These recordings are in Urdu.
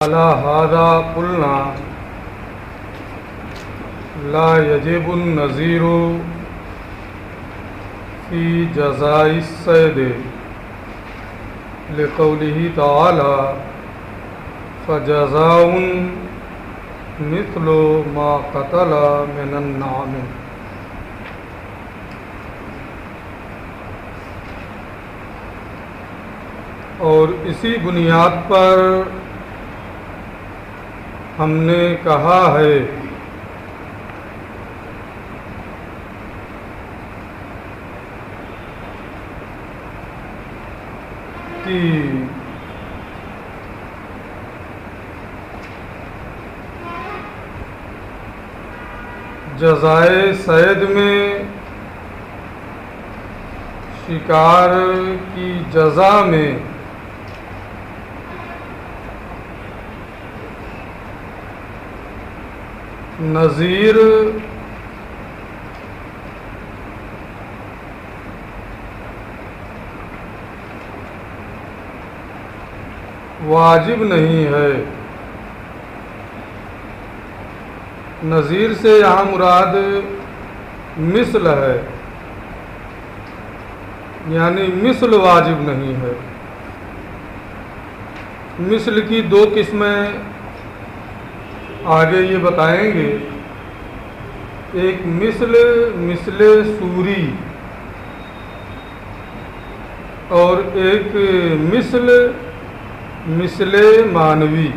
على هذا قلنا لا يجب النظير في جزاء الصيد لقوله تعالى فجزاء مثل ما قتل من النعم. اور اسی بنیاد پر ہم نے کہا ہے کہ جزائے صید میں شکار کی جزا میں نظیر واجب نہیں ہے. نظیر سے یہاں مراد مثل ہے، یعنی مثل واجب نہیں ہے. مثل کی دو قسمیں آگے یہ بتائیں گے. ایک مثل سوری اور ایک مثل مانوی.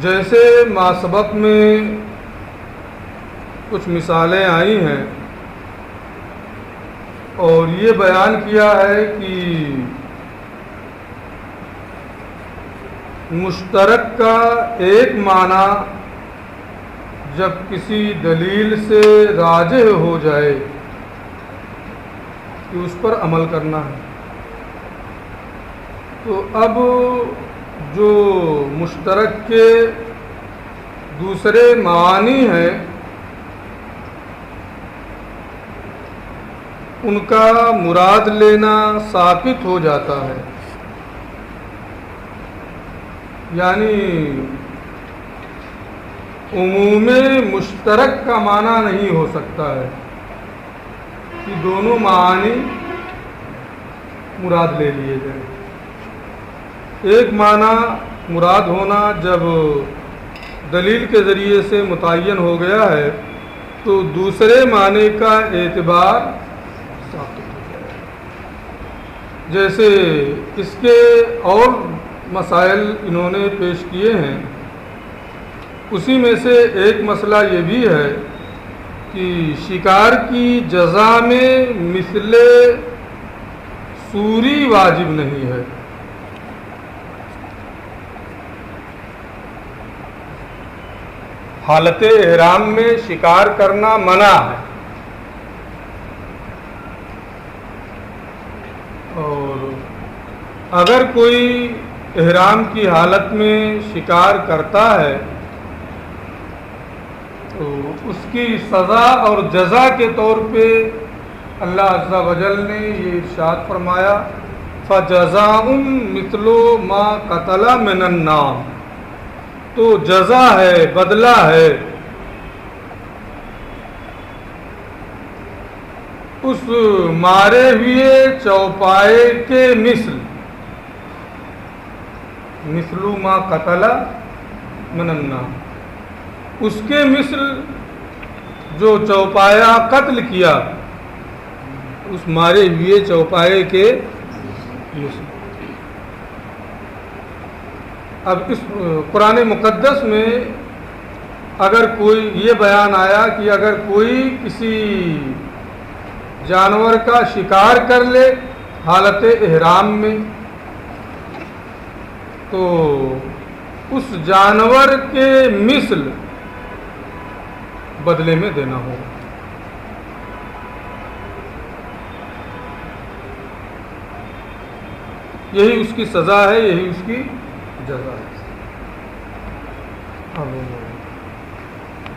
جیسے ماسبق میں کچھ مثالیں آئی ہیں اور یہ بیان کیا ہے کہ مشترک کا ایک معنی جب کسی دلیل سے راجح ہو جائے کہ اس پر عمل کرنا ہے، تو اب جو مشترک کے دوسرے معانی ہیں ان کا مراد لینا ثابت ہو جاتا ہے. یعنی عموم مشترک کا معنی نہیں ہو سکتا ہے کہ دونوں معانی مراد لے لیے جائیں. ایک معنی مراد ہونا جب دلیل کے ذریعے سے متعین ہو گیا ہے تو دوسرے معنی کا اعتبار ثابت ہو گیا ہے. جیسے اس کے اور مسائل انہوں نے پیش کیے ہیں. اسی میں سے ایک مسئلہ یہ بھی ہے کہ شکار کی جزا میں مثل سوری واجب نہیں ہے. حالت احرام میں شکار کرنا منع ہے، اور اگر کوئی احرام کی حالت میں شکار کرتا ہے تو اس کی سزا اور جزا کے طور پہ اللہ عز و جل نے یہ ارشاد فرمایا فَجَزَاءٌ مِثْلُ مَا قَتَلَ مِنَ النَّعَمِ. تو جزا ہے، بدلہ ہے اس مارے ہوئے چوپائے کے مثل ما قتل من النعم، اس کے مثل جو چوپایا قتل کیا اس مارے ہوئے چوپائے کے مثل. اب اس قرآن مقدس میں اگر کوئی یہ بیان آیا کہ اگر کوئی کسی جانور کا شکار کر لے حالت احرام میں تو اس جانور کے مثل بدلے میں دینا ہوگا. یہی اس کی سزا ہے، یہی اس کی جزا ہے.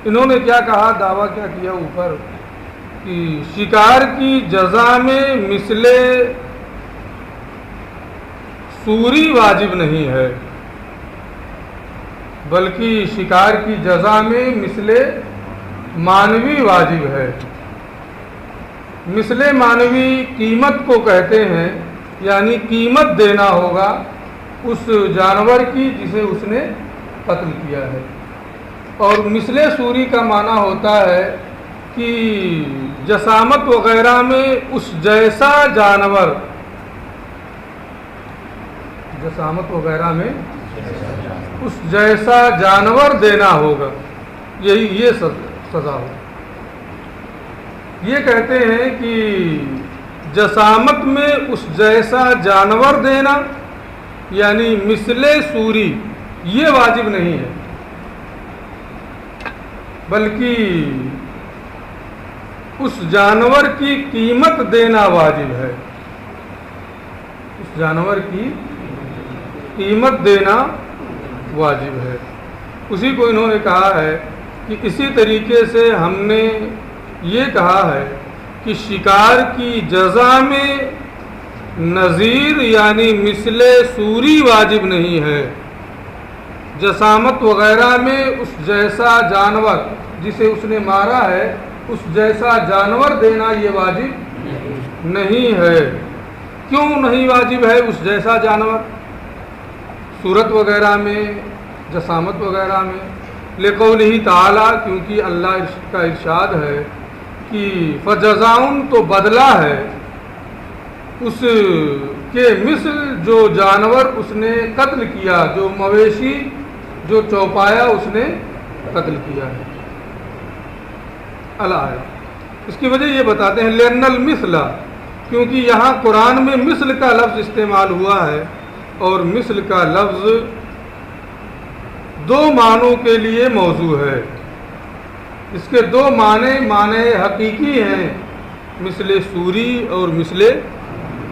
انہوں نے کیا کہا، دعویٰ کیا کیا اوپر کہ شکار کی جزا میں مثل سوری واجب نہیں ہے، بلکہ شکار کی جزا میں مثل مانوی واجب ہے۔ مثل مانوی قیمت کو کہتے ہیں، یعنی قیمت دینا ہوگا اس جانور کی جسے اس نے قتل کیا ہے۔ اور مثل سوری کا معنی ہوتا ہے کہ جسامت وغیرہ میں اس جیسا جانور، جسامت وغیرہ میں اس جیسا جانور دینا ہوگا، یہ سزا ہو۔ یہ کہتے ہیں کہ جسامت میں اس جیسا جانور دینا یعنی مثل سوری یہ واجب نہیں ہے، بلکہ اس جانور کی قیمت دینا واجب ہے۔ اس جانور کی قیمت دینا واجب ہے۔ اسی کو انہوں نے کہا ہے کہ اسی طریقے سے ہم نے یہ کہا ہے کہ شکار کی جزا میں نظیر یعنی مثل سوری واجب نہیں ہے، جسامت وغیرہ میں اس جیسا جانور جسے اس نے مارا ہے اس جیسا جانور دینا یہ واجب نہیں ہے۔ کیوں نہیں واجب ہے اس جیسا جانور؟ صورت وغیرہ میں، جسامت وغیرہ میں، لقولہ تعالیٰ، کیونکہ اللہ کا ارشاد ہے کہ فجزاؤن تو بدلہ ہے اس کے مثل جو جانور اس نے قتل کیا، جو مویشی جو چوپایا اس نے قتل کیا ہے۔ اللہ اس کی وجہ یہ بتاتے ہیں لأن المثل، کیونکہ یہاں قرآن میں مثل کا لفظ استعمال ہوا ہے، اور مثل کا لفظ دو معنوں کے لیے موضوع ہے۔ اس کے دو معنی حقیقی ہیں، مثل سوری اور مثل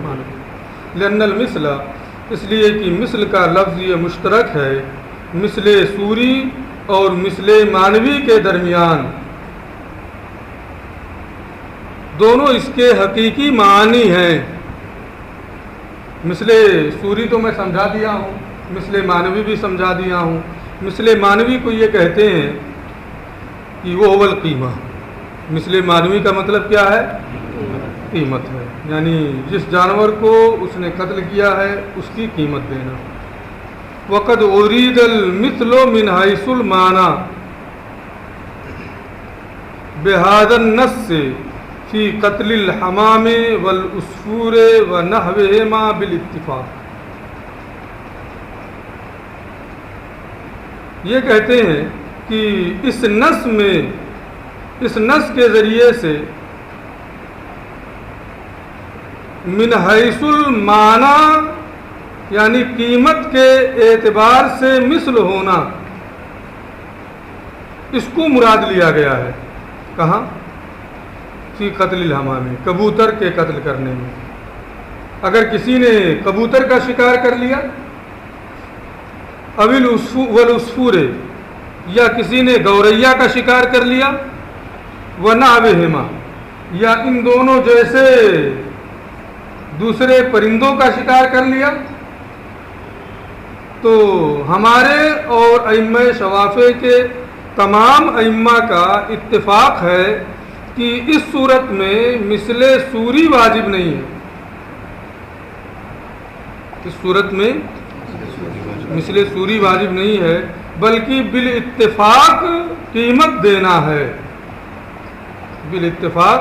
مانوی۔ لأن المثل، اس لیے کہ مثل کا لفظ یہ مشترک ہے مثل سوری اور مثل مانوی کے درمیان، دونوں اس کے حقیقی معنی ہیں۔ مثل سوری تو میں سمجھا دیا ہوں، مثل مانوی بھی سمجھا دیا ہوں۔ مثل مانوی کو یہ کہتے ہیں کہ وہ اول قیمہ، مثل مانوی کا مطلب کیا ہے؟ قیمت ہے، یعنی جس جانور کو اس نے قتل کیا ہے اس کی قیمت دینا۔ وقد ارید المثل من حیث المعنی بهذا النص فی قتل الحمام والعصفور ونحوہما بالاتفاق۔ یہ کہتے ہیں کہ اس نص میں، اس نص کے ذریعے سے من حیث المعنی یعنی قیمت کے اعتبار سے مثل ہونا، اس کو مراد لیا گیا ہے۔ کہاں؟ فی قتل الحمام، کبوتر کے قتل کرنے میں۔ اگر کسی نے کبوتر کا شکار کر لیا، اویل والعصفور، یا کسی نے گوریا کا شکار کر لیا، ونحوہما، یا ان دونوں جیسے دوسرے پرندوں کا شکار کر لیا، تو ہمارے اور ائمہ شوافع کے تمام ائمہ کا اتفاق ہے کہ اس صورت میں مثل سوری واجب نہیں ہے۔ اس صورت میں مثل سوری واجب نہیں ہے، بلکہ بالاتفاق قیمت دینا ہے، بالاتفاق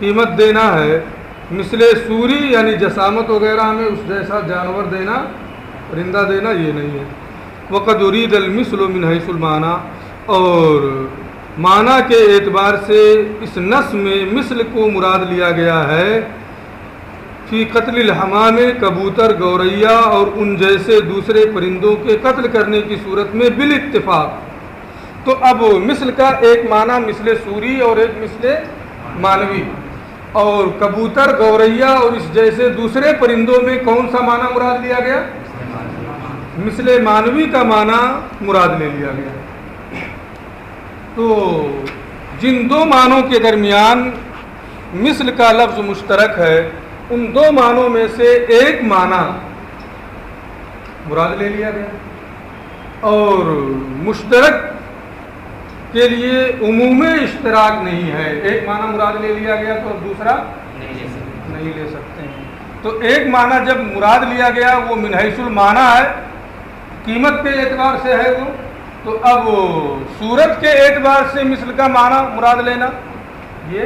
قیمت دینا ہے۔ مثل سوری یعنی جسامت وغیرہ میں اس جیسا جانور دینا، پرندہ دینا، یہ نہیں ہے۔ وقد ارید المثل من حیث المعنی، اور معنی کے اعتبار سے اس نص میں مثل کو مراد لیا گیا ہے فی قتل الحمام، کبوتر، گوریا اور ان جیسے دوسرے پرندوں کے قتل کرنے کی صورت میں بالاتفاق۔ تو اب مثل کا ایک معنی مثل سوری اور ایک مثل مانوی، اور کبوتر، گوریا اور اس جیسے دوسرے پرندوں میں کون سا معنی مراد لیا گیا؟ مثل مانوی کا معنی مراد لے لیا گیا۔ تو جن دو معنوں کے درمیان مثل کا لفظ مشترک ہے ان دو معنوں میں سے ایک معنی مراد لے لیا گیا اور مشترک کے لیے عموم اشتراک نہیں ہے. ایک معنی مراد لے لیا گیا تو دوسرا نہیں لے سکتے ہیں. تو ایک معنی جب مراد لیا گیا وہ من حیث المعنی ہے, قیمت کے اعتبار سے ہے وہ, تو اب صورت کے اعتبار سے مثل کا معنی مراد لینا یہ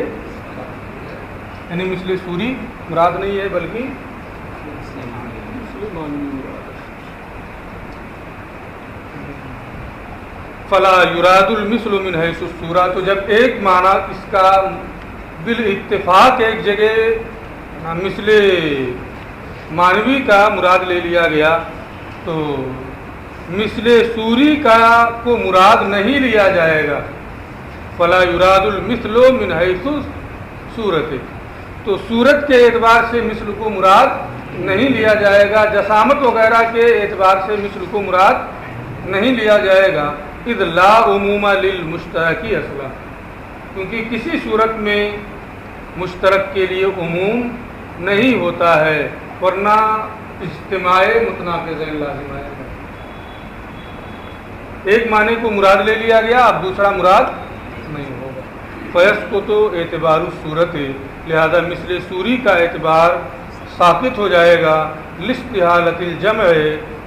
یعنی مثل سوری مراد نہیں ہے بلکہ فلا یراد المثل من حیث الصورہ. تو جب ایک معنی اس کا بالاتفاق ایک جگہ مثل معنوی کا مراد لے لیا گیا تو مثل سوری کا کو مراد نہیں لیا جائے گا. فلا یراد المثل من حیث صورت, تو صورت کے اعتبار سے مثل کو مراد نہیں لیا جائے گا, جسامت وغیرہ کے اعتبار سے مثل کو مراد نہیں لیا جائے گا. اذ لا عموم للمشترک اصلا, کیونکہ کسی صورت میں مشترک کے لیے عموم نہیں ہوتا ہے ورنہ اجتماع متناقضین لازم ہے. ایک معنی کو مراد لے لیا گیا اب دوسرا مراد نہیں ہوگا. فیسقط اعتبار الصورت, لہذا مثل سوری کا اعتبار ساقط ہو جائے گا. لاستحالۃ الجمع,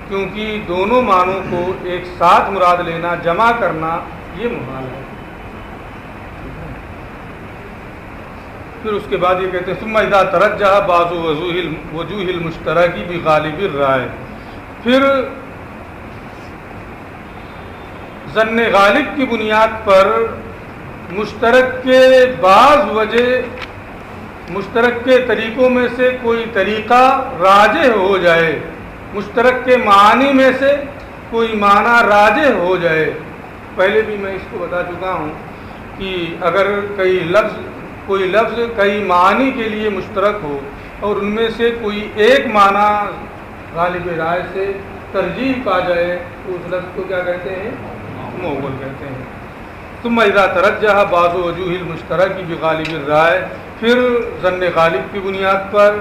کیونکہ دونوں معنوں کو ایک ساتھ مراد لینا جمع کرنا یہ محال ہے. پھر اس کے بعد یہ کہتے ہیں ثم اذا ترجح بعض وجوہ المشترک بغالب الرائے, پھر ظن غالب کی بنیاد پر مشترک کے بعض وجہ مشترک کے طریقوں میں سے کوئی طریقہ راجح ہو جائے, مشترک کے معنی میں سے کوئی معنی راجح ہو جائے. پہلے بھی میں اس کو بتا چکا ہوں کہ اگر کوئی لفظ کئی معنی کے لیے مشترک ہو اور ان میں سے کوئی ایک معنی غالب رائے سے ترجیح پا جائے تو اس لفظ کو کیا کہتے ہیں؟ مؤول کہتے ہیں. ثم اذا ترجح بعض وجوہ المشترک بغالب الرائے, پھر ظن غالب کی بنیاد پر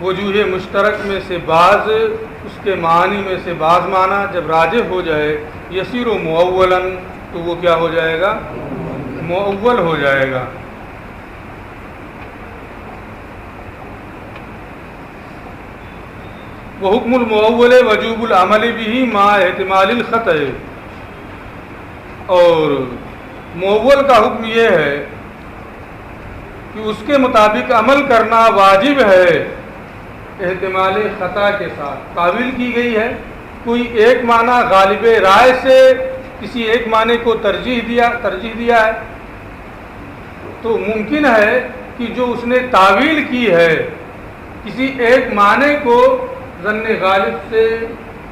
وجوہ مشترک میں سے بعض اس کے معنی میں سے بعض معنی جب راجح ہو جائے یسیر مؤولا, تو وہ کیا ہو جائے گا؟ مؤول ہو جائے گا. وحکم المؤول وجوب العمل به مع احتمال الخطأ, اور مؤول کا حکم یہ ہے کہ اس کے مطابق عمل کرنا واجب ہے احتمال خطا کے ساتھ. تعویل کی گئی ہے, کوئی ایک معنی غالب رائے سے کسی ایک معنی کو ترجیح دیا ہے, تو ممکن ہے کہ جو اس نے تعویل کی ہے کسی ایک معنی کو ظن غالب سے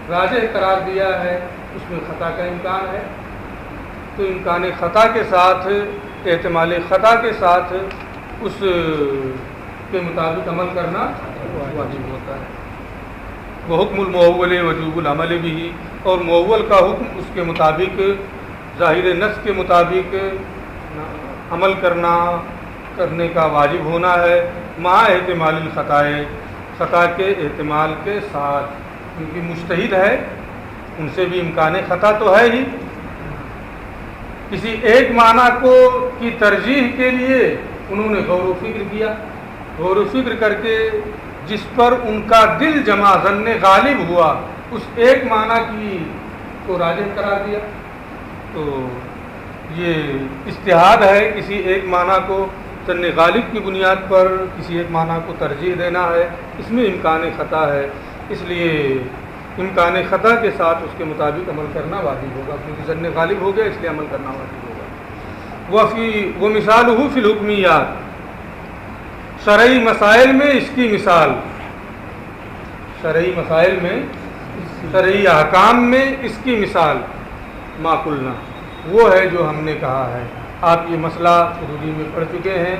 راجح قرار دیا ہے اس میں خطا کا امکان ہے. تو امکان خطا کے ساتھ احتمال خطا کے ساتھ اس کے مطابق عمل کرنا واجب ہوتا ہے. وہ حکم المؤول وجوب العمل بھی, اور مؤول کا حکم اس کے مطابق ظاہر نص کے مطابق عمل کرنے کا واجب ہونا ہے مع احتمال الخطائے, خطا کے احتمال کے ساتھ, کیونکہ مجتہد ہے ان سے بھی امکان خطا تو ہے ہی. کسی ایک معنی کی ترجیح کے لیے انہوں نے غور و فکر کیا, غور و فکر کر کے جس پر ان کا دل جمع ظن غالب ہوا اس ایک معنی کو راجح قرار دیا. تو یہ اجتہاد ہے, کسی ایک معنی کو ظن غالب کی بنیاد پر کسی ایک معنی کو ترجیح دینا ہے, اس میں امکان خطا ہے, اس لیے امکان خطا کے ساتھ اس کے مطابق عمل کرنا واجب ہوگا, کیونکہ ظن غالب ہو گیا اس لیے عمل کرنا واجب ہوگا. وہ مثال فی الحکمیات, شرعی مسائل میں اس کی مثال, شرعی مسائل میں شرعی احکام میں اس کی مثال ما قلنا, وہ ہے جو ہم نے کہا ہے. آپ یہ مسئلہ اردو میں پڑھ چکے ہیں.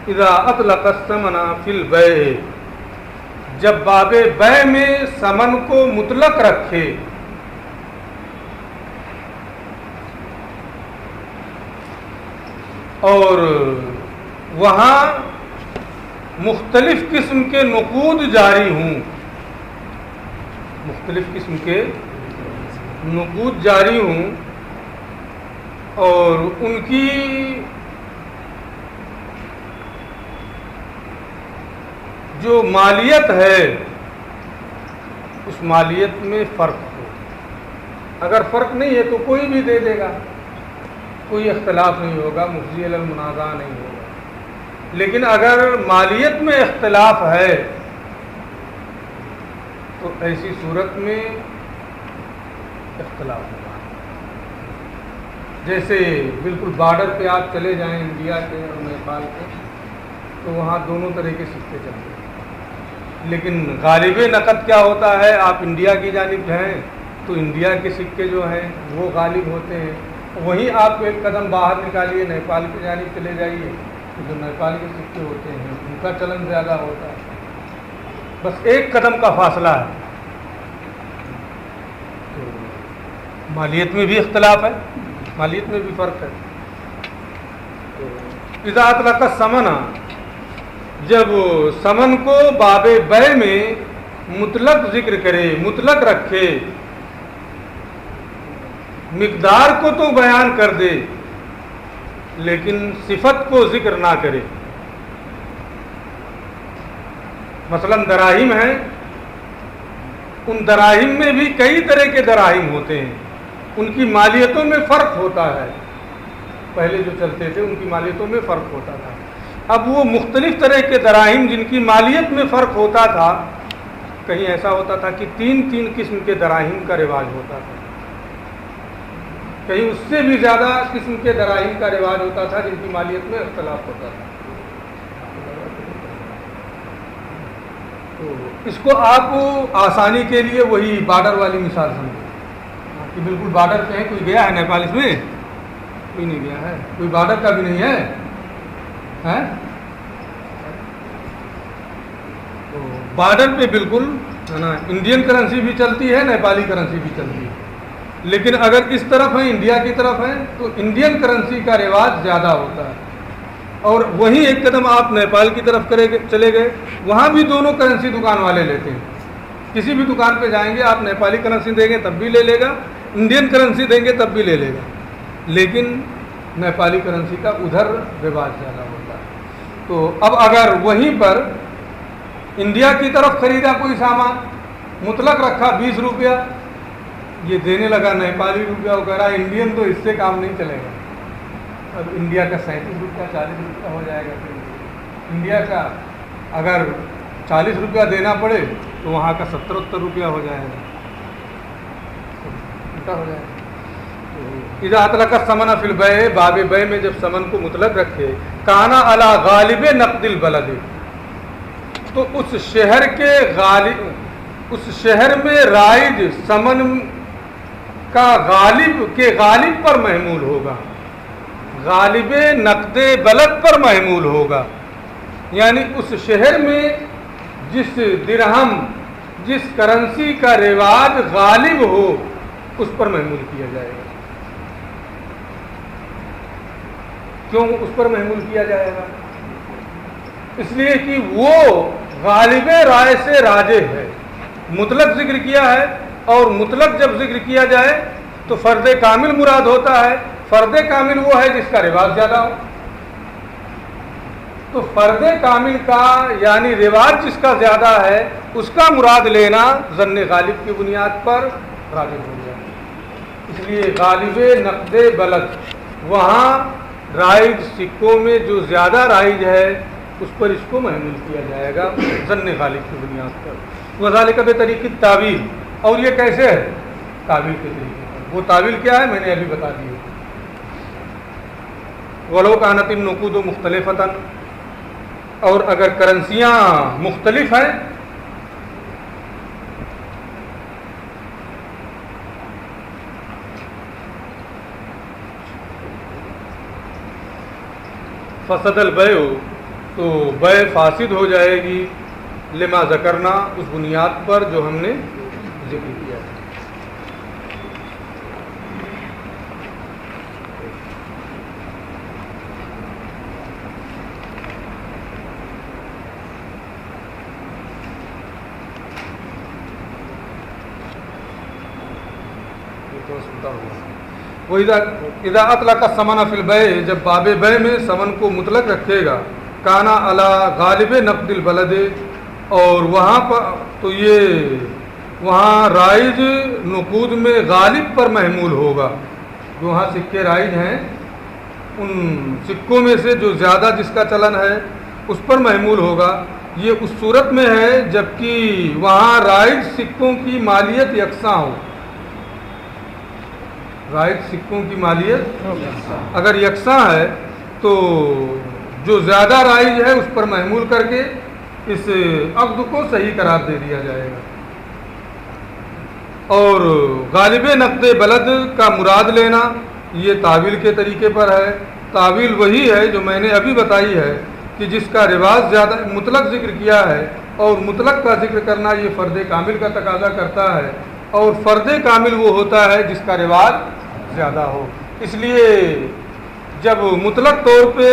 اذا اطلق الثمن فی البیع, جب باب بیع میں ثمن کو مطلق رکھے, اور وہاں مختلف قسم کے نقود جاری ہوں، مختلف قسم کے نقود جاری ہوں، اور ان کی جو مالیت ہے اس مالیت میں فرق ہو۔ اگر فرق نہیں ہے تو کوئی بھی دے دے گا، کوئی اختلاف نہیں ہوگا، مفضی علی المنازع نہیں ہوگا۔ لیکن اگر مالیت میں اختلاف ہے تو ایسی صورت میں اختلاف ہوگا۔ جیسے بالکل بارڈر پہ آپ چلے جائیں انڈیا کے اور نیپال کے، تو وہاں دونوں طرح کے سکے چلتے ہیں، لیکن غالب نقد کیا ہوتا ہے، آپ انڈیا کی جانب جائیں تو انڈیا کے سکے جو ہیں وہ غالب ہوتے ہیں، وہیں آپ ایک قدم باہر نکالیے نیپال کی جانب چلے جائیے تو جو نیپال کے سکے ہوتے ہیں ان کا چلن زیادہ ہوتا ہے، بس ایک قدم کا فاصلہ ہے۔ تو مالیت میں بھی اختلاف ہے، مالیت میں بھی فرق ہے۔ اذا اطلق الثمن، جب ثمن کو باب بیع میں مطلق ذکر کرے، مطلق رکھے، مقدار کو تو بیان کر دے لیکن صفت کو ذکر نہ کرے۔ مثلا دراہم ہیں، ان دراہم میں بھی کئی طرح کے دراہم ہوتے ہیں، ان کی مالیتوں میں فرق ہوتا ہے، پہلے جو چلتے تھے ان کی مالیتوں میں فرق ہوتا تھا۔ اب وہ مختلف طرح کے دراہم جن کی مالیت میں فرق ہوتا تھا، کہیں ایسا ہوتا تھا کہ تین قسم کے دراہم کا رواج ہوتا تھا، کہیں اس سے بھی زیادہ قسم کے دراہم کا رواج ہوتا تھا جن کی مالیت میں اختلاف ہوتا تھا۔ تو اس کو آپ آسانی کے لیے وہی بارڈر والی مثال سمجھیں کہ بالکل بارڈر پہ ہے، کوئی گیا ہے نیپال، اس میں کوئی نہیں گیا ہے، کوئی بارڈر کا بھی نہیں ہے، تو بارڈر پہ بالکل ہے نا، انڈین کرنسی بھی چلتی ہے، نیپالی کرنسی بھی چلتی ہے، لیکن اگر اس طرف ہیں انڈیا کی طرف ہیں تو انڈین کرنسی کا رواج زیادہ ہوتا ہے، اور وہیں ایک قدم آپ نیپال کی طرف چلے گئے، وہاں بھی دونوں کرنسی دکان والے لیتے ہیں، کسی بھی دکان پہ جائیں گے آپ نیپالی کرنسی دیں گے تب بھی لے لے گا، انڈین کرنسی دیں گے تب بھی لے لے گا، لیکن نیپالی کرنسی کا ادھر رواج زیادہ ہوتا ہے۔ تو اب اگر وہیں پر انڈیا کی طرف خریدا کوئی سامان، مطلق رکھا 20 روپیہ، یہ دینے لگا نیپالی روپیہ، وہ کہہ رہا انڈین تو اس سے کام نہیں چلے گا، اب انڈیا کا 37 روپیہ 40 روپیہ ہو جائے گا، پھر انڈیا کا اگر 40 روپیہ دینا پڑے تو وہاں کا 70-80 روپیہ ہو جائے گا، الٹا ہو جائے گا۔ اذا اطلق الثمن فی البیع، باب بیع میں جب ثمن کو مطلق رکھے، کانا علی غالب نقد البلد، تو اس شہر کے غالب، اس شہر میں رائج ثمن کا غالب پر محمول ہوگا، غالب نقد بلد پر محمول ہوگا، یعنی اس شہر میں جس درہم، جس کرنسی کا رواج غالب ہو اس پر محمول کیا جائے گا۔ کیوں اس پر محمول کیا جائے گا؟ اس لیے کہ وہ غالب رائے سے راجح ہے، مطلق ذکر کیا ہے، اور مطلق جب ذکر کیا جائے تو فرد کامل مراد ہوتا ہے، فرد کامل وہ ہے جس کا رواج زیادہ ہو، تو فرد کامل کا یعنی رواج جس کا زیادہ ہے اس کا مراد لینا ظن غالب کی بنیاد پر راجح ہو جائے، اس لیے غالب نقد بلد، وہاں رائج سکوں میں جو زیادہ رائج ہے اس پر اس کو محمول کیا جائے گا ظن غالب کی بنیاد پر۔ وذالک بطریق التاویل، اور یہ کیسے ہے؟ تاویل کے طریقے پر۔ وہ تاویل کیا ہے میں نے ابھی بتا دی ہے۔ ولو کانت النقود مختلفۃ، اور اگر کرنسیاں مختلف ہیں، فسد البیع، تو بیع فاسد ہو جائے گی، لما ذکرنا، اس بنیاد پر جو ہم نے ذکر کیا ہے۔ تو سنتا ہوں وہ اذا اطلق الثمن فی البیع، جب باب بیع میں ثمن کو مطلق رکھے گا، کانا علی غالب نقد البلد، اور وہاں پر تو یہ وہاں رائج نقود میں غالب پر محمول ہوگا، جو وہاں سکے رائج ہیں ان سکوں میں سے جو زیادہ جس کا چلن ہے اس پر محمول ہوگا۔ یہ اس صورت میں ہے جبکہ وہاں رائج سکوں کی مالیت یکساں ہو، رائج سکوں کی مالیت اگر یکساں ہے تو جو زیادہ رائج ہے اس پر محمول کر کے اس عقد کو صحیح قرار دے دیا جائے گا۔ اور غالب نقد بلد کا مراد لینا یہ تعویل کے طریقے پر ہے۔ تعویل وہی ہے جو میں نے ابھی بتائی ہے کہ جس کا رواج زیادہ مطلق ذکر کیا ہے، اور مطلق کا ذکر کرنا یہ فرد کامل کا تقاضا کرتا ہے، اور فرد کامل وہ ہوتا ہے جس کا رواج زیادہ ہو۔ اس لیے جب مطلق طور پہ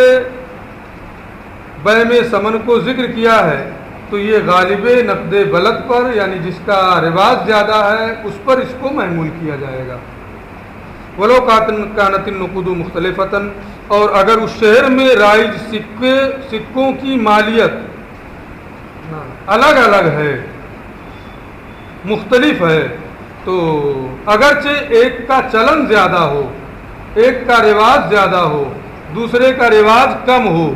بیع میں ثمن کو ذکر کیا ہے تو یہ غالب نقد بلد پر، یعنی جس کا رواج زیادہ ہے اس پر اس کو محمول کیا جائے گا۔ ولو کانت النقود مختلفتاً، اور اگر اس شہر میں رائج سکوں کی مالیت الگ الگ ہے، مختلف ہے، تو اگرچہ ایک کا چلن زیادہ ہو، ایک کا رواج زیادہ ہو، دوسرے کا رواج کم ہو،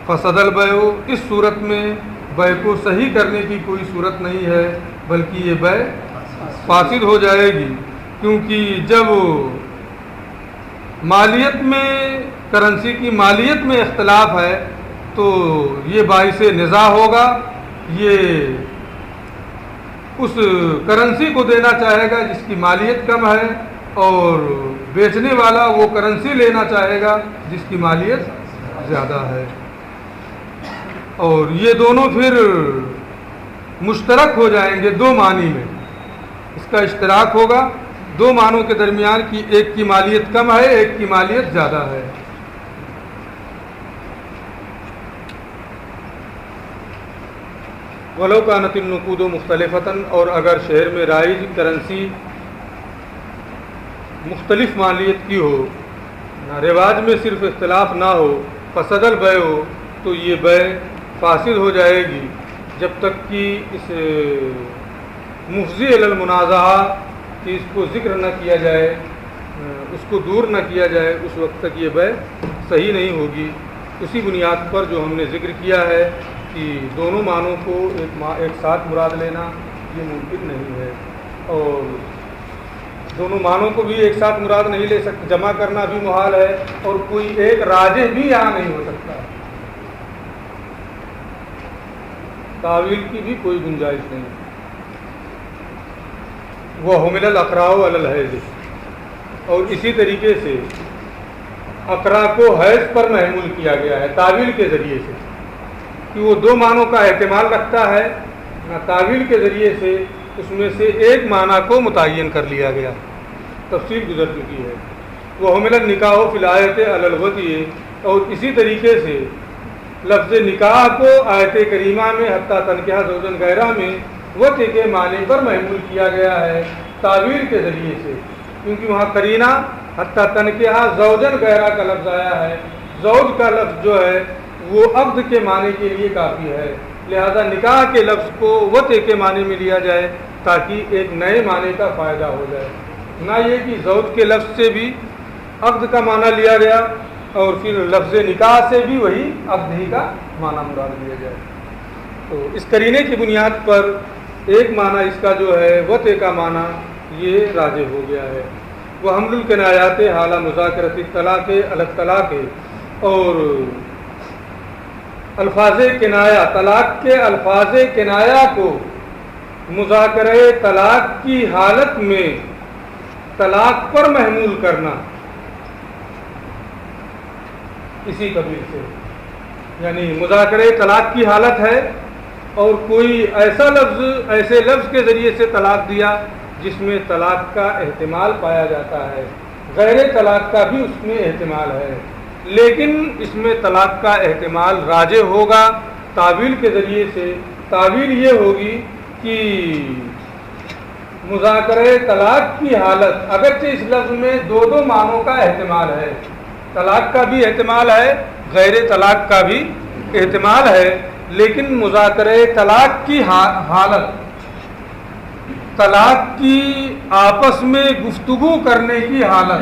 فسد البیع، اس صورت میں بیع کو صحیح کرنے کی کوئی صورت نہیں ہے، بلکہ یہ بیع فاسد ہو جائے گی، کیونکہ جب مالیت میں کرنسی کی مالیت میں اختلاف ہے تو یہ باعث نزاع ہوگا۔ یہ اس کرنسی کو دینا چاہے گا جس کی مالیت کم ہے، اور بیچنے والا وہ کرنسی لینا چاہے گا جس کی مالیت زیادہ ہے، اور یہ دونوں پھر مشترک ہو جائیں گے دو معنی میں، اس کا اشتراک ہوگا دو معنوں کے درمیان کی ایک کی مالیت کم ہے، ایک کی مالیت زیادہ ہے۔ ولو کانت النقود مختلفتاً، اور اگر شہر میں رائج کرنسی مختلف مالیت کی ہو، رواج میں صرف اختلاف نہ ہو، فسد البیع، تو یہ بیع فاسد ہو جائے گی جب تک کہ اس مفضی الی المنازعہ کہ اس کو ذکر نہ کیا جائے، اس کو دور نہ کیا جائے، اس وقت تک یہ بیع صحیح نہیں ہوگی۔ اسی بنیاد پر جو ہم نے ذکر کیا ہے کہ دونوں معنوں کو ایک ساتھ مراد لینا یہ ممکن نہیں ہے، اور دونوں معنوں کو بھی ایک ساتھ مراد نہیں لے سکتے، جمع کرنا بھی محال ہے، اور کوئی ایک راجح بھی یہاں نہیں ہو سکتا، تعویل کی بھی کوئی گنجائش نہیں۔ وَحُمِلَ الْأَقْرَاءُ عَلَى الْحَیضِ، اور اسی طریقے سے اقراء کو حیض پر محمول کیا گیا ہے تعویل کے ذریعے سے، کہ وہ دو معنوں کا احتمال رکھتا ہے، تعویل کے ذریعے سے اس میں سے ایک معنی کو متعین کر لیا گیا، تفصیل گزر چکی ہے۔ وَحُمِلَ النِّکَاحُ فِی الْآیَةِ عَلَى الْوَطْءِ، اور اسی طریقے سے لفظ نکاح کو آیت کریمہ میں حتیٰ تنکحہ زوجا غیرہ میں وطء کے معنی پر محمول کیا گیا ہے تعویل کے ذریعے سے، کیونکہ وہاں قرینہ حتیٰ تنکحہ زوجا غیرہ کا لفظ آیا ہے، زوج کا لفظ جو ہے وہ عقد کے معنی کے لیے کافی ہے، لہذا نکاح کے لفظ کو وطء کے معنی میں لیا جائے تاکہ ایک نئے معنی کا فائدہ ہو جائے، نہ یہ کہ زوج کے لفظ سے بھی عقد کا معنی لیا گیا اور پھر لفظ نکاح سے بھی وہی عقد ہی کا معنی مراد لیا جائے۔ تو اس قرینے کی بنیاد پر ایک معنی اس کا جو ہے وطء کا معنی یہ راجح ہو گیا ہے۔ وہ حمل الکنایات حالہ مذاکرۃ الطلاق علی الطلاق، اور الفاظ کنایہ، طلاق کے الفاظ کنایہ کو مذاکرہ طلاق کی حالت میں طلاق پر محمول کرنا، اسی قبیل سے، یعنی مذاکرہ طلاق کی حالت ہے اور کوئی ایسے لفظ کے ذریعے سے طلاق دیا جس میں طلاق کا احتمال پایا جاتا ہے، غیر طلاق کا بھی اس میں احتمال ہے، لیکن اس میں طلاق کا احتمال راجح ہوگا تعویل کے ذریعے سے۔ تعویل یہ ہوگی کہ مذاکرہ طلاق کی حالت، اگرچہ اس لفظ میں دو معنوں کا احتمال ہے، طلاق کا بھی احتمال ہے، غیر طلاق کا بھی احتمال ہے، لیکن مذاکرہ طلاق کی حالت، طلاق کی آپس میں گفتگو کرنے کی حالت،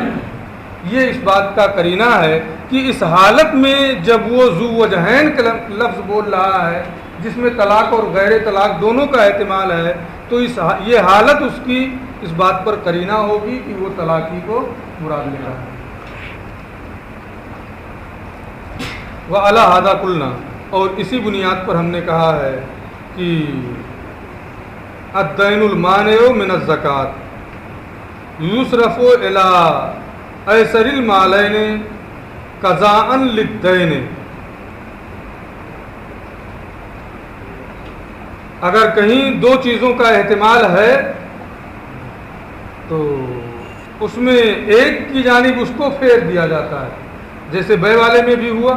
یہ اس بات کا قرینہ ہے کہ اس حالت میں جب وہ ذو وجہین کا لفظ بول رہا ہے جس میں طلاق اور غیر طلاق دونوں کا احتمال ہے، تو یہ حالت اس کی اس بات پر قرینہ ہوگی کہ وہ طلاقی کو مراد لے رہا ہے۔ وعلی ھذا قلنا، اور اسی بنیاد پر ہم نے کہا ہے کہ الدین المانع من الزکوٰۃ یصرف الی ایسر المالین قضاء للدین، اگر کہیں دو چیزوں کا احتمال ہے تو اس میں ایک کی جانب اس کو پھیر دیا جاتا ہے، جیسے بے والے میں بھی ہوا،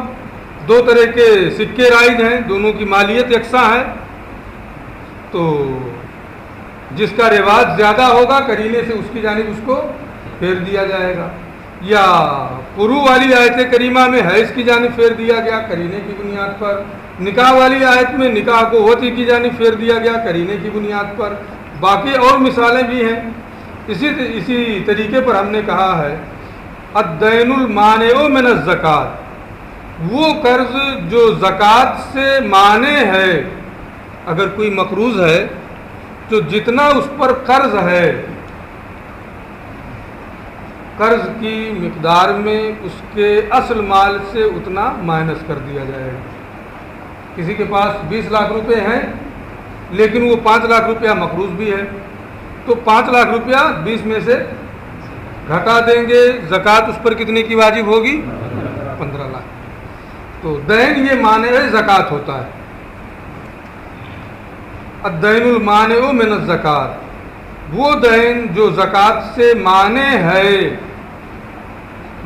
دو طرح کے سکے رائج ہیں، دونوں کی مالیت یکساں ہے، تو جس کا رواج زیادہ ہوگا قرینے سے اس کی جانب اس کو پھیر دیا جائے گا، یا فروع والی آیت کریمہ میں حیض کی جانب پھیر دیا گیا قرینے کی بنیاد پر، نکاح والی آیت میں نکاح کو وطئی کی جانب پھیر دیا گیا قرینے کی بنیاد پر، باقی اور مثالیں بھی ہیں۔ اسی طریقے پر ہم نے کہا ہے الدین المانع من الزکوٰۃ، وہ قرض جو زکوٰۃ سے مانع ہے، اگر کوئی مقروض ہے تو جتنا اس پر قرض ہے، قرض کی مقدار میں اس کے اصل مال سے اتنا مائنس کر دیا جائے گا۔ کسی کے پاس 20 لاکھ روپے ہیں لیکن وہ 5 لاکھ روپیہ مقروض بھی ہے، تو 5 لاکھ روپیہ 20 میں سے گھٹا دیں گے، زکوٰۃ اس پر کتنے کی واجب ہوگی؟ 15 لاکھ۔ تو دین یہ مانع زکوٰۃ ہوتا ہے۔ الدین المانع من الزکوٰۃ، وہ دین جو زکوٰۃ سے مانع ہے،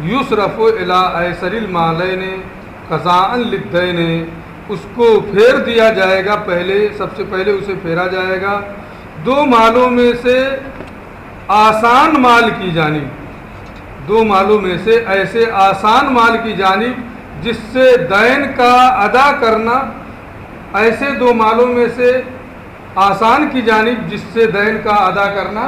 یصرف الی ایسر المالین قضاء للدین، اس کو پھیر دیا جائے گا، سب سے پہلے اسے پھیرا جائے گا دو مالوں میں سے آسان مال کی جانب، دو مالوں میں سے ایسے آسان مال کی جانب جس سے دین کا ادا کرنا، ایسے دو مالوں میں سے آسان کی جانب جس سے دین کا ادا کرنا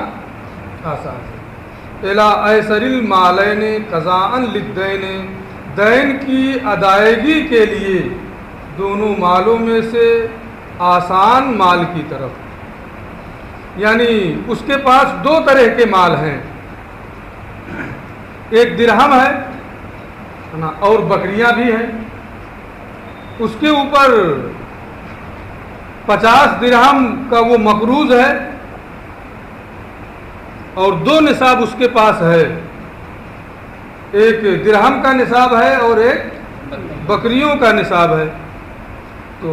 آسان ہے۔ الی ایسر المالین قضاء للدین، دین کی ادائیگی کے لیے دونوں مالوں میں سے آسان مال کی طرف، یعنی اس کے پاس دو طرح کے مال ہیں، ایک درہم ہے اور بکریاں بھی ہیں، اس کے اوپر 50 درہم کا وہ مقروض ہے اور 2 نصاب اس کے پاس ہے، ایک درہم کا نصاب ہے اور ایک بکریوں کا نصاب ہے، تو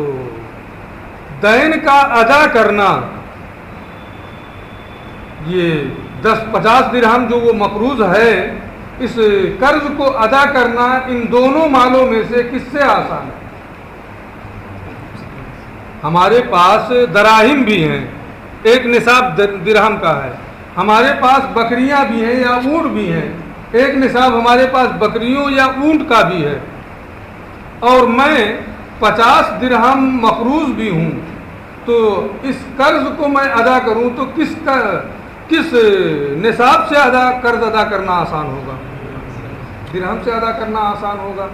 دین کا ادا کرنا، یہ 50 درہم جو وہ مقروض ہے، اس قرض کو ادا کرنا ان دونوں مالوں میں سے کس سے آسان ہے؟ ہمارے پاس دراہم بھی ہیں، ایک نصاب درہم کا ہے، ہمارے پاس بکریاں بھی ہیں یا اونٹ بھی ہیں، ایک نصاب ہمارے پاس بکریوں یا اونٹ کا بھی ہے، اور میں 50 درہم مقروض بھی ہوں، تو اس قرض کو میں ادا کروں تو کس نصاب سے قرض ادا کرنا آسان ہوگا؟ درہم سے ادا کرنا آسان ہوگا۔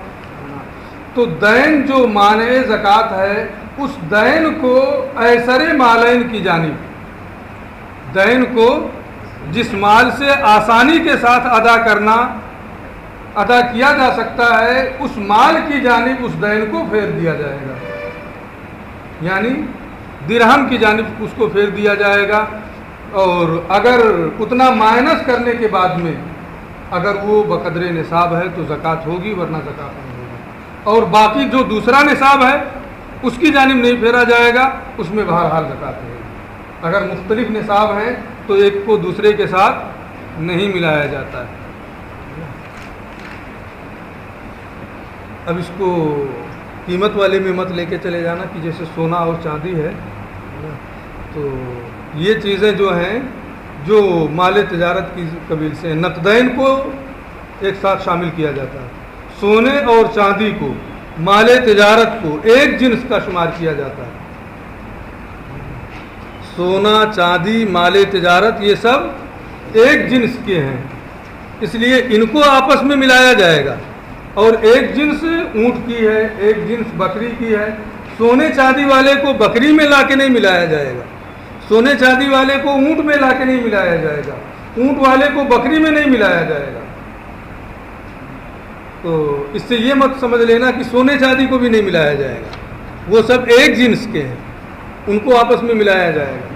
تو دین جو مانع زکوٰۃ ہے، اس دین کو ایسر مالین کی جانب، دین کو جس مال سے آسانی کے ساتھ ادا کیا جا سکتا ہے، اس مال کی جانب اس دین کو پھیر دیا جائے گا، یعنی درہم کی جانب اس کو پھیر دیا جائے گا، اور اگر اتنا مائنس کرنے کے بعد میں اگر وہ بقدر نصاب ہے تو زکوٰۃ ہوگی، ورنہ زکوٰۃ نہیں ہوگی، اور باقی جو دوسرا نصاب ہے اس کی جانب نہیں پھیرا جائے گا، اس میں بہرحال زکوٰۃ ہوگی۔ اگر مختلف نصاب ہیں تو ایک کو دوسرے کے ساتھ نہیں ملایا جاتا ہے۔ اب اس کو قیمت والے میں مت لے کے چلے جانا کہ جیسے سونا اور چاندی ہے، تو یہ چیزیں جو ہیں جو مال تجارت کی قبیل سے ہیں۔ نقدین کو ایک ساتھ شامل کیا جاتا ہے، سونے اور چاندی کو، مال تجارت کو ایک جنس کا شمار کیا جاتا ہے۔ سونا، چاندی، مال تجارت یہ سب ایک جنس کے ہیں، اس لیے ان کو آپس میں ملایا جائے گا۔ اور ایک جنس اونٹ کی ہے، ایک جنس بکری کی ہے، سونے چاندی والے کو بکری میں لا کے نہیں ملایا جائے گا، سونے چاندی والے کو اونٹ میں لا کے نہیں ملایا جائے گا، اونٹ والے کو بکری میں نہیں ملایا جائے گا۔ تو اس سے یہ مت سمجھ لینا کہ سونے چاندی کو بھی نہیں ملایا جائے گا، وہ سب ایک جنس کے ہیں، ان کو آپس میں ملایا جائے گا۔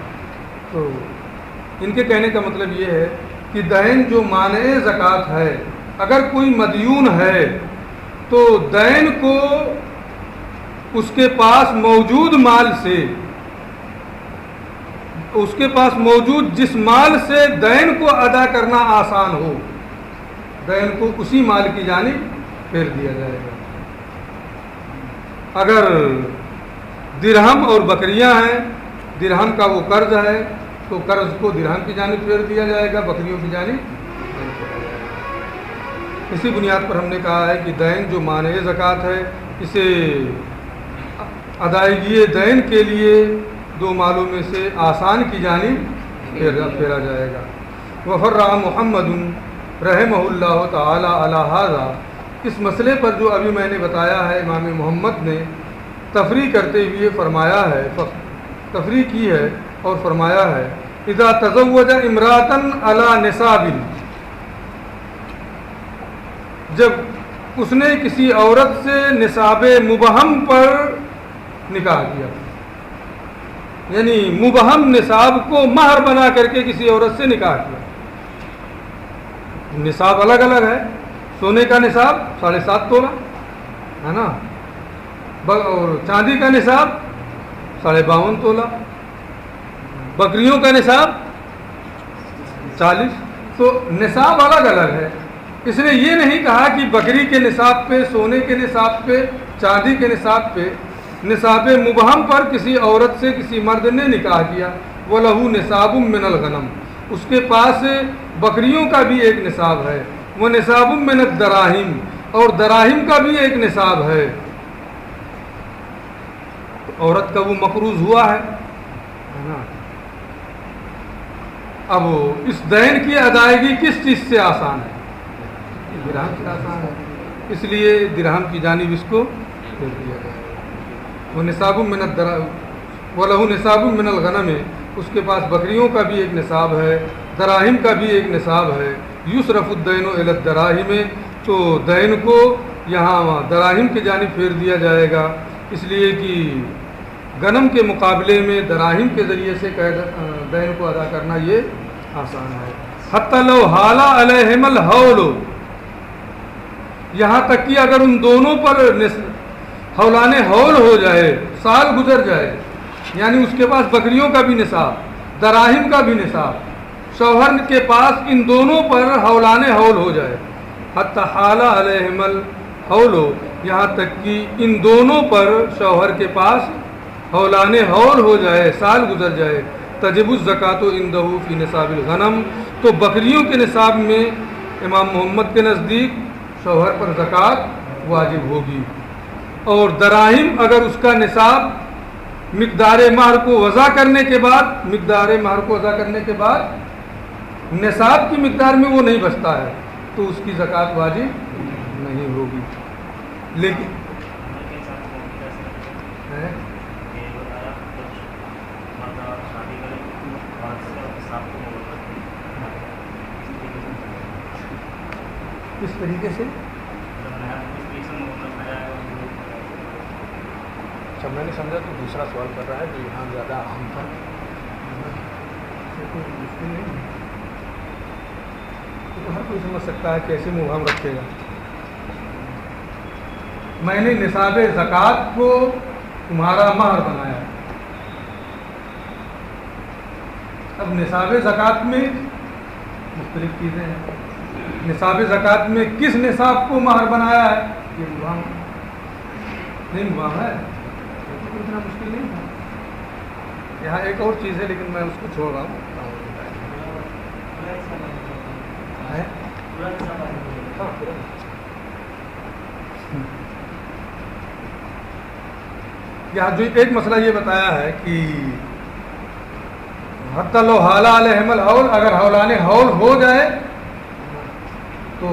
تو ان کے کہنے کا مطلب یہ ہے کہ دین جو مانع زکوٰۃ ہے، اگر کوئی مدیون ہے تو دین کو اس کے پاس موجود مال سے، اس کے پاس موجود جس مال سے دین کو ادا کرنا آسان ہو، دین کو اسی مال کی جانب پھیر دیا جائے گا۔ اگر درہم اور بکریاں ہیں، درہم کا وہ قرض ہے تو قرض کو درہم کی جانب پھیر دیا جائے گا، بکریوں کی جانب نہیں پھیرا جائے گا۔ اسی بنیاد پر ہم نے کہا ہے کہ دین جو مانع زکوٰۃ ہے، اسے ادائیگی دین کے لیے دو مالوں میں سے آسان کی جانب پھیرا جائے گا۔ وفرع محمد رحمہ اللہ تعالی علی ھذا، اس مسئلے پر جو ابھی میں نے بتایا ہے، امام محمد نے تفریح کرتے ہوئے فرمایا ہے، تفریح کی ہے اور فرمایا ہے اذا تزوج امراۃ علی نصاب، جب اس نے کسی عورت سے نصاب مبہم پر نکاح کیا، یعنی مبہم نصاب کو مہر بنا کر کے کسی عورت سے نکاح کیا۔ نصاب الگ الگ ہے، سونے کا نصاب 7.5 تولہ ہے نا، اور چاندی کا نصاب 52.5 تولہ، بکریوں کا نصاب 40، تو نصاب الگ الگ ہے۔ اس نے یہ نہیں کہا کہ بکری کے نصاب پہ، سونے کے نصاب پہ، چاندی کے نصاب پہ، نصاب مبہم پر کسی عورت سے کسی مرد نے نکاح کیا، وَلَهُ نِصَابٌ مِّنَ الْغَنَمِ، اس کے پاس بکریوں کا بھی ایک نصاب ہے، وہ نصاب من الدراہم، اور دراہم کا بھی ایک نصاب ہے۔ عورت کا وہ مقروض ہوا ہے نا۔ اب اس دین کی ادائیگی کس چیز سے آسان ہے؟ درہم سے آسان ہے، اس لیے درہم کی جانب اس کو پھیر دیا جائے۔ وہ نصاب من الدراہم وَلَهُ نِصَابٌ مِّنَ الْغَنَمِ، اس کے پاس بکریوں کا بھی ایک نصاب ہے، دراہم کا بھی ایک نصاب ہے۔ یصرف الدین الی الدراہم، تو دین کو یہاں دراہم کی جانب پھیر دیا جائے گا، اس لیے کہ غنم کے مقابلے میں دراہم کے ذریعے سے دین کو ادا کرنا یہ آسان ہے۔ حتی لو حال علیہم الحول، یہاں تک کہ اگر ان دونوں پر حولان حول ہو جائے، سال گزر جائے، یعنی اس کے پاس بکریوں کا بھی نصاب، دراہم کا بھی نصاب، شوہر کے پاس ان دونوں پر حولان حول ہو جائے، حتی حال علیہم الحول، یہاں تک کہ ان دونوں پر شوہر کے پاس حولان حول ہو جائے، سال گزر جائے، تجب الزکوٰۃ عندہ فی نصاب الغنم، تو بکریوں کے نصاب میں امام محمد کے نزدیک شوہر پر زکوٰۃ واجب ہوگی۔ اور دراہم اگر اس کا نصاب مقدار مہر کو وضع کرنے کے بعد، مقدار مہر کو ادا کرنے کے بعد نصاب کی مقدار میں وہ نہیں بچتا ہے تو اس کی زکوٰۃ واجب نہیں ہوگی۔ لیکن کس طریقے سے؟ اچھا، میں نے سمجھا تو دوسرا سوال کر رہا ہے جو یہاں زیادہ اہم تھا۔ کوئی مشکل نہیں ہے، تو ہر کوئی سمجھ سکتا ہے کیسے مبہم رکھے گا۔ میں نے نصاب زکوٰۃ کو تمہارا مہر بنایا، اب نصاب زکوٰۃ میں مختلف چیزیں ہیں، نصاب زکوٰۃ میں کس نصاب کو مہر بنایا ہے یہ مبہم نہیں، مبہم ہے، اتنا مشکل نہیں ہے۔ یہاں ایک اور چیز ہے لیکن میں اس کو چھوڑ رہا ہوں۔ ہے یہاں جو ایک مسئلہ یہ بتایا ہے کہ حتی لو حال علیہم الحول، اگر حولان حول ہو جائے تو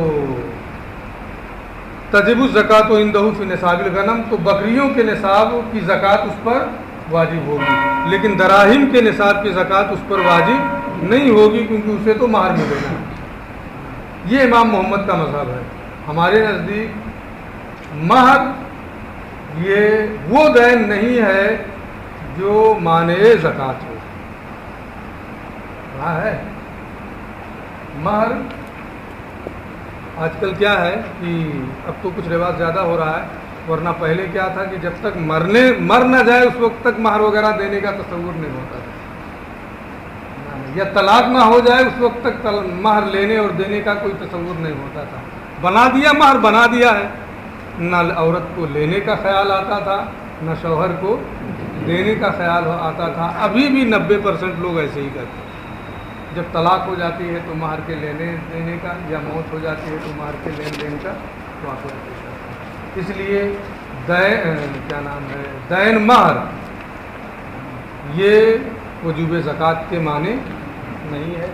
تجب الزکوٰۃ عندہ فی نصاب الغنم، تو بکریوں کے نصاب کی زکوٰۃ اس پر واجب ہوگی، لیکن دراہم کے نصاب کی زکوٰۃ اس پر واجب نہیں ہوگی کیونکہ اسے تو مہر میں دینا ہے۔ یہ امام محمد کا مذہب ہے۔ ہمارے نزدیک مہر یہ وہ دین نہیں ہے جو مانع زکوٰۃ ہو۔ ہاں ہے مہر آج کل کیا ہے کہ اب تو کچھ رواج زیادہ ہو رہا ہے، ورنہ پہلے کیا تھا کہ جب تک مر نہ جائے اس وقت تک مہر وغیرہ دینے کا تصور نہیں ہوتا تھا، یا طلاق نہ ہو جائے اس وقت تک مہر لینے اور دینے کا کوئی تصور نہیں ہوتا تھا۔ بنا دیا مہر، بنا دیا ہے، نہ عورت کو لینے کا خیال آتا تھا نہ شوہر کو دینے کا خیال آتا تھا۔ ابھی بھی 90% لوگ ایسے ہی کرتے ہیں، جب طلاق ہو جاتی ہے تو مہر کے لینے دینے کا، یا موت ہو جاتی ہے تو مہر کے لین دین کا واقعہ پیش آتا ہے۔ اس لیے دین مہر یہ وجوب زکوٰۃ کے معنی نہیں ہے۔